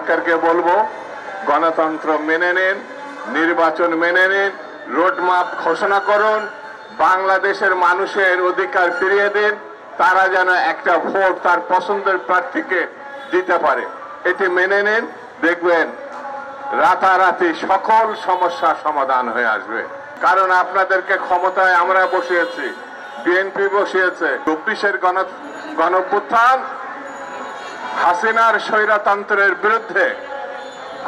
সরকারকে বলবো গণতন্ত্র মেনে নিন, নির্বাচন মেনে নিন, রোডম্যাপ ঘোষণা করুন, বাংলাদেশের মানুষের অধিকার ফিরিয়ে দিন, তারা যেন একটা ভোট তার পছন্দের প্রার্থীকে দিতে পারে। এটি মেনে নিন, দেখবেন রাতারাতি সকল সমস্যা সমাধান হয়ে আসবে। কারণ আপনাদেরকে ক্ষমতায় আমরা বসিয়েছি, বিএনপি বসিয়েছে। 24-এর গণঅভ্যুত্থান হাসিনার স্বৈরতন্ত্রের বিরুদ্ধে,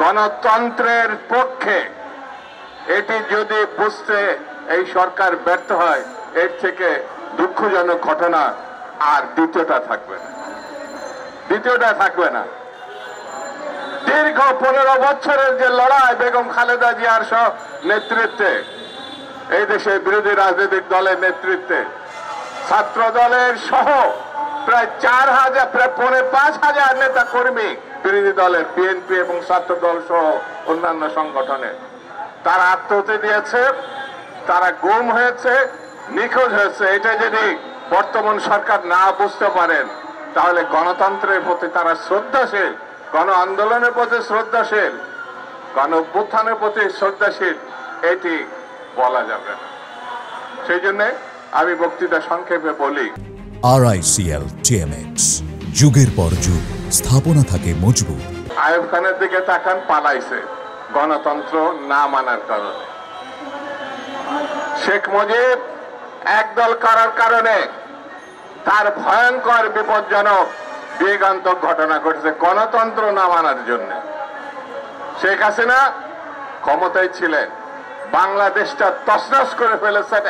গণতন্ত্রের পক্ষে। এটি যদি বুঝতে এই সরকার ব্যর্থ হয়, এর থেকে দুঃখজনক ঘটনা আর দ্বিতীয়টা থাকবে না। দীর্ঘ 15 বছরের যে লড়াই বেগম খালেদা জিয়ার নেতৃত্বে, এই দেশের বিরোধী রাজনৈতিক দলের নেতৃত্বে, ছাত্র দলের সহ প্রায় 4,000 প্রায় 5,000 নেতা কর্মী, বিরোধী দলের বিএনপি এবং ছাত্র দল সহ অন্যান্য সংগঠনের, তারা আত্মহত্যা দিয়েছে, তারা গুম হয়েছে, নিখোঁজ হয়েছে। এটা যদি বর্তমান সরকার না বুঝতে পারেন, তাহলে গণতন্ত্রের প্রতি তারা শ্রদ্ধাশীল, গণ আন্দোলনের প্রতি শ্রদ্ধাশীল, গণ অভ্যুত্থানের প্রতি শ্রদ্ধাশীল, এটি বলা যাবে না। সেই জন্য আমি বক্তৃতা সংক্ষেপে বলি, RICL TMX, যুগের পর যুগ স্থাপনা থাকে মজবুত। আইয়ুব খানের দিকে তাকান, পালাইছে গণতন্ত্র না মানার কারণে। শেখ মুজিব একদল করার কারণে তার ভয়ঙ্কর বিপজ্জনক বিয়োগান্তক ঘটনা ঘটেছে গণতন্ত্র না মানার জন্য। শেখ হাসিনা ক্ষমতায় ছিলেন, বাংলাদেশটা তছনছ করে ফেলেছেন,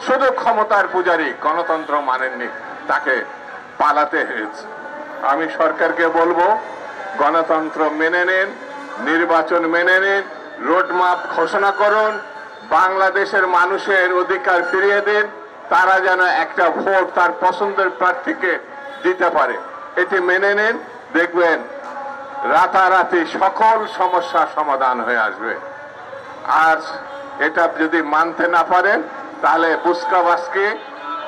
শুধু ক্ষমতার পূজারী, গণতন্ত্র মানেননি, তাকে পালাতে হয়েছে। আমি সরকারকে বলবো গণতন্ত্র মেনে নিন, নির্বাচন মেনে নিন, রোডম্যাপ ঘোষণা করুন, বাংলাদেশের মানুষের অধিকার ফিরিয়ে দিন, তারা যেন একটা ভোট তার পছন্দের প্রার্থীকে দিতে পারে। এটি মেনে নিন, দেখবেন রাতারাতি সকল সমস্যা সমাধান হয়ে আসবে। আর এটা যদি মানতে না পারেন, তাহলে বুসকাবাসকে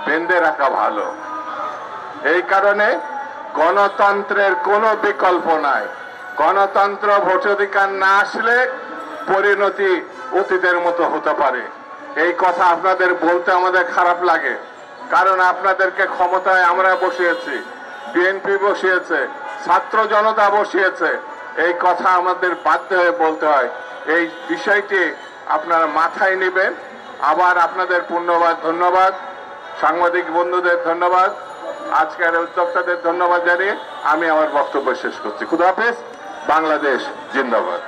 বেঁধে রাখা ভালো। এই কারণে গণতন্ত্রের কোনো বিকল্প নাই। গণতন্ত্র ভোটাধিকার না আসলে পরিণতি অতীতের মতো হতে পারে। এই কথা আপনাদের বলতে আমাদের খারাপ লাগে, কারণ আপনাদেরকে ক্ষমতায় আমরা বসিয়েছি, বিএনপি বসিয়েছে, ছাত্র জনতা বসিয়েছে। এই কথা আমাদের বাধ্য হয়ে বলতে হয়। এই বিষয়টি আপনারা মাথায় নেবেন। আবার আপনাদের ধন্যবাদ, সাংবাদিক বন্ধুদের ধন্যবাদ, আজকের উদ্যোক্তাদের ধন্যবাদ জানিয়ে আমি আমার বক্তব্য শেষ করছি। খুদা হাফেজ। বাংলাদেশ জিন্দাবাদ।